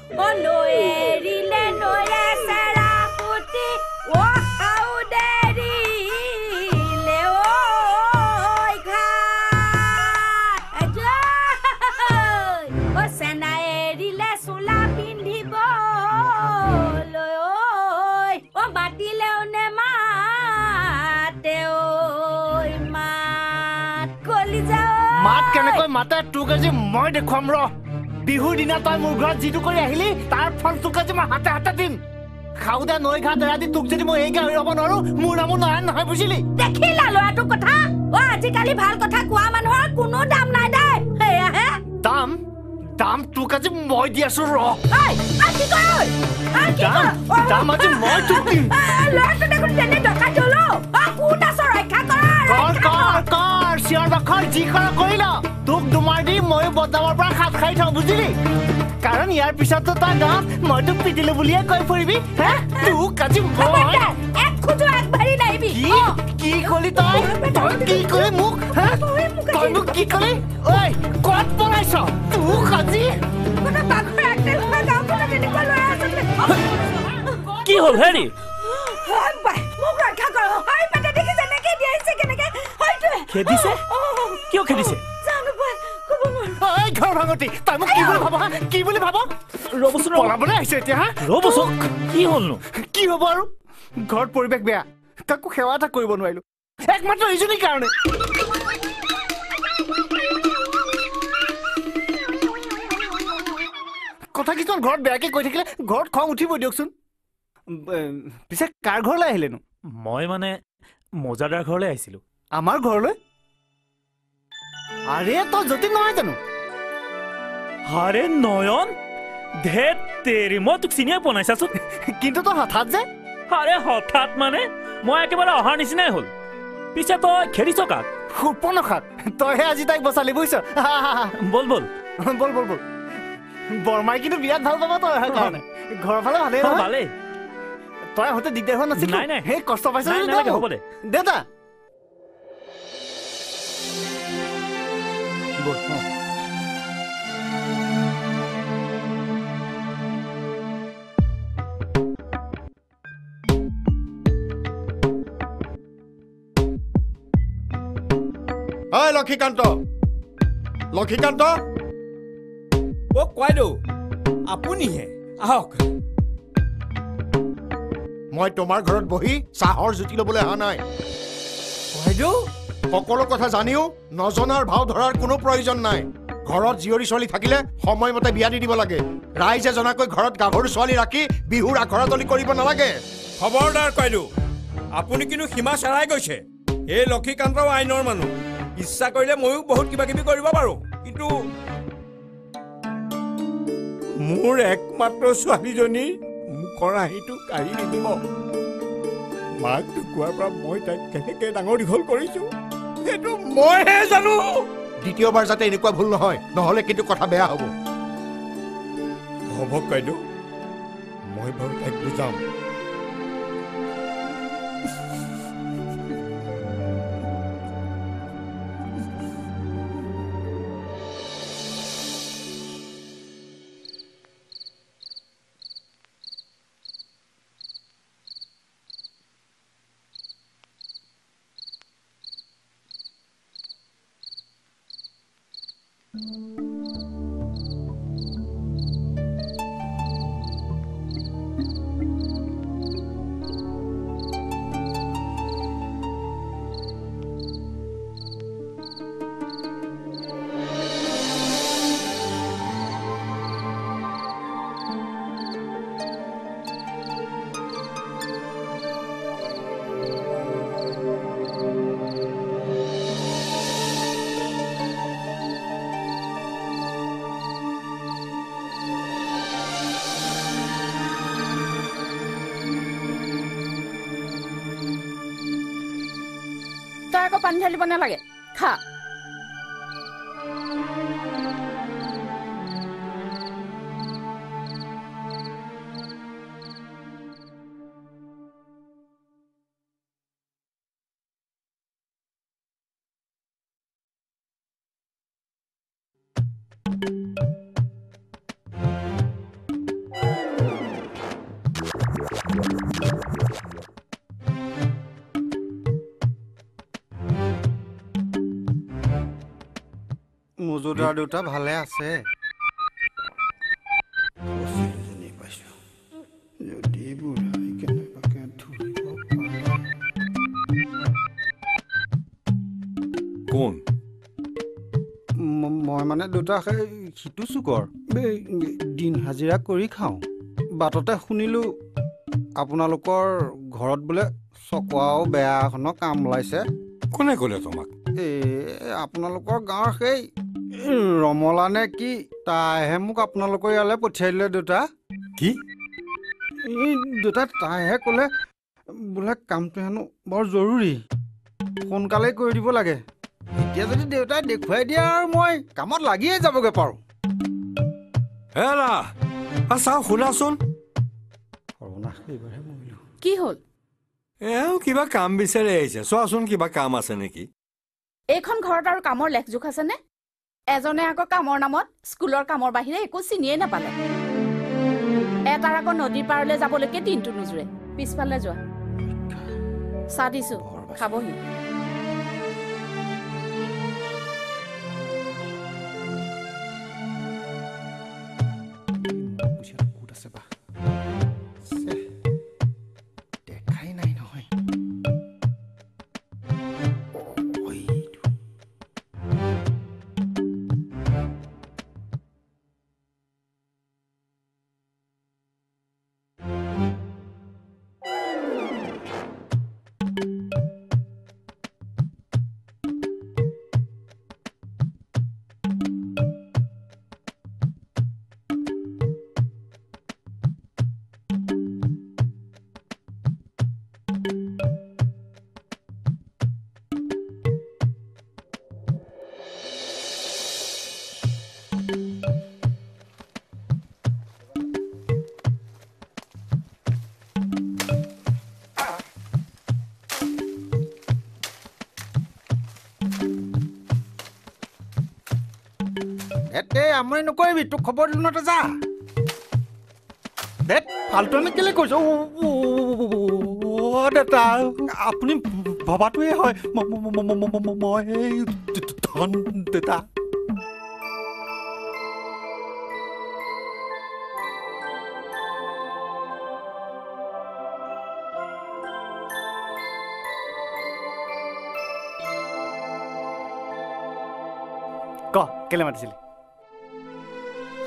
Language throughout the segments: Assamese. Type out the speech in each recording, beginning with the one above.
নৈৰিলে নৈৰে চেৰা পুতি খাও দেৰিলে ঐ ঘাট চেনা এৰিলে চোলা পিন্ধিব মাতিলেও নে মাতে মাত কলি যাও মাত কেনেকৈ মাতে তোক আজি মই দেখুৱাম ৰ বিহুৰ দিনা তই মোৰ ঘৰত যিটো কৰি আহিলি তাৰ ফল তোক আজি মই হাতে হাতে দিম খাওদা নৈ ঘাট এৰাদি তোক যদি মই এই গাহৰি হ'ব নোৱাৰো মোৰ নামো নয়ন নহয় বুজিলি দেখিলা ল'ৰাটোৰ কথা আজিকালি ভাল কথা কোৱা মানুহৰ কোনো দাম নাই দে সেয়াহে দাম দাম তোক আজি মই দি আছো ৰ দাম আজি মই তোক দিম ল'ৰাটো দেখোন তেনে ডকাই দিলো কোন আছ ৰক্ষা কৰ চিঞৰ বাখৰ যি কৰ কৰিল তোক দুমাৰ দি ময়ো বদনামৰ পৰা খাপ খাই থওঁ বুজিলি কাৰণ ইয়াৰ পিছততো তই গাঁৱত মই তোক পিটিলো বুলিয়ে কৈ ফুৰিবি তোক আজি মই এক খোজো আগবাঢ়ি নাহিবি কি কলি তই কি কলি মোক তই মোক কি কলি ঐ ক'ত পলাইছ তোক আজি কি হ'ল হেৰি খেদিছে কিয় খেদিছে ঘৰ ভাঙতি তই মোক কি বুলি ভাব ৰ'বচোন পলাবলৈ আহিছে এতিয়া ৰ'বচোন কি হ'লনো কি হ'ব আৰু ঘৰত পৰিৱেশ বেয়া কাকো সেৱা এটা কৰিব নোৱাৰিলো একমাত্ৰ এইজনীৰ কাৰণে কথা কিছুমান ঘৰত বেয়াকে কৈ থাকিলে ঘৰত খং উঠিব দিয়কচোন পিছে কাৰ ঘৰলৈ আহিলেনো মই মানে মজাদাৰ ঘৰলৈ আহিছিলো আমাৰ ঘৰলৈ আৰে তই যতীন নহয় জানো আৰে নয়ন ধেত তেৰি মই তোক চিনিয়ে পোৱা নাই চাচোন কিন্তু তই হঠাৎ যে আৰে হঠাৎ মানে মই একেবাৰে অহাৰ নিচিনাই হ'ল পিছে তই খেদিছ কাক সুপনখাক তইহে আজি তাইক বচালি বুজিছ বল বল বল বল বল বৰমাই কিন্তু বিৰাট ভাল পাব তই কাৰণে ঘৰৰ ফালে ভালেই ভালেই তই আহোঁতে দিগদাৰ হোৱা নাছিল নাই নাই সেই কষ্ট পাইছ হ'ব দে দেউতা লক্ষীকান্ত লক্ষীকান্ত অ কোৱাইদেউ আপুনিহে আহক মই তোমাৰ ঘৰত বহি চাহৰ জুতি ল'বলৈ অহা নাই কোৱাইদেউ সকলো কথা জানিও নজনাৰ ভাও ধৰাৰ কোনো প্ৰয়োজন নাই ঘৰত জীয়ৰী ছোৱালী থাকিলে সময়মতে বিয়া দি দিব লাগে ৰাইজে জনাকৈ ঘৰত গাভৰু ছোৱালী ৰাখি বিহুৰ আখৰাতলি কৰিব নালাগে খবৰদাৰ কোৱাইদেউ আপুনি কিন্তু সীমা চেৰাই গৈছে এই লক্ষীকান্তও আইনৰ মানুহ ইচ্ছা কৰিলে ময়ো বহুত কিবা কিবি কৰিব পাৰো কিন্তু মোৰ একমাত্ৰ ছোৱালীজনী মুখৰ হাঁহিটো কাঢ়ি নিদিব মাক ঢুকুৱাৰ পৰা মই তাইক কেনেকে ডাঙৰ দীঘল কৰিছো সেইটো মইহে জানো দ্বিতীয়বাৰ যাতে এনেকুৱা ভুল নহয় নহ'লে কিন্তু কথা বেয়া হ'ব হ'ব কাইদেউ মই বাৰু তাইক বুজাম তই আকৌ পানী ঢালিব নালাগে খা মজুদাৰ দুটা ভালে আছে যদি বুঢ়াই কেনেবাকে ধৰিব পাৰে কোন মই মানে দুটা সিটো চুকৰ দিন হাজিৰা কৰি খাওঁ বাটতে শুনিলোঁ আপোনালোকৰ ঘৰত বোলে চকোৱাও বেয়া এখনৰ কাম ওলাইছে কোনে ক'লে তোমাক আপোনালোকৰ গাঁৱৰ সেই ৰমলা নে কি তাইহে মোক আপোনালোকৰ ইয়ালৈ পঠিয়াই দিলে দুটা কি দুটা তাইহে ক'লে বোলে কামটো হেনো বৰ জৰুৰী সোনকালে কৰি দিব লাগে এতিয়া যদি দেউতাই দেখুৱাই দিয়ে আৰু মই কামত লাগিয়ে যাবগৈ পাৰোঁ হেৰা চাওঁ শুনাচোন এইবাৰহে মৰিলোঁ কি হ'ল এওঁ কিবা কাম বিচাৰি আহিছে চোৱাচোন কিবা কাম আছে নেকি এইখন ঘৰত আৰু কামৰ লেখজোখ আছেনে এজনে আকৌ কামৰ নামত স্কুলৰ কামৰ বাহিৰে একো চিনিয়ে নাপালে এটাৰ আকৌ নদীৰ পাৰলৈ যাবলৈকে দিনটো নোজোৰে পিছফালে যোৱা চাহ দিছো খাবহি দেখাই নাই নহয় আমনি নকৰিবি তোক খবৰ দিনতে যা দেখ ফাল্টু আমি কেলে কৈছ দেউতা আপুনি ভবাটোৱে হয় মই ধন দেউতা ক কেলে মাতিছিলি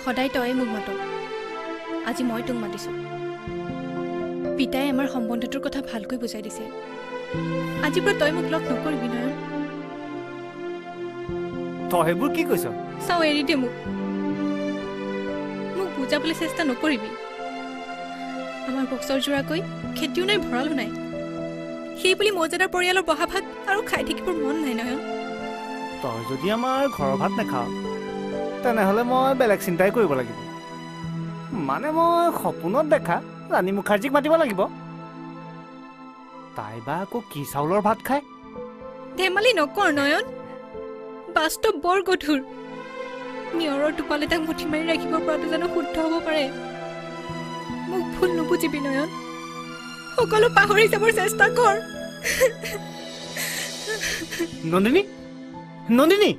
সদায় তয়ে মোক মাত আজি মই তোক মাতিছোঁ পিতাই আমাৰ সম্বন্ধটোৰ কথা ভালকৈ বুজাই দিছে আজিৰ পৰা তই মোক লগ নকৰিবি নয়ন তই সেইবোৰ কি কৈছ চাওঁ এৰি দে মোক বুজাবলৈ চেষ্টা নকৰিবি আমাৰ বছৰ জোৰাকৈ খেতিও নাই ভঁৰালো নাই সেই বুলি মৌজাদাৰ পৰিয়ালৰ বহা ভাত আৰু খাই থাকিবৰ মন নাই নয়ন তই যদি আমাৰ ঘৰৰ ভাত নাখাৱ তেনেহ'লে মই বেলেগ চিন্তাই কৰিব লাগিব মানে মই সপোনত দেখা ৰাণী মুখাৰ্জীক মাতিব লাগিব তাই বা আকৌ কি চাউলৰ ভাত খায় ধেমালি নকৰ নয়ন বাস্তৱ বৰ গধুৰ নিয়ৰৰ টোপাল এটাক মুঠি মাৰি ৰাখিব পৰাটো জানো শুদ্ধ হ'ব পাৰে মোক ভুল নুবুজিবি নয়ন সকলো পাহৰি যাবৰ চেষ্টা কৰ নন্দিনী নন্দিনী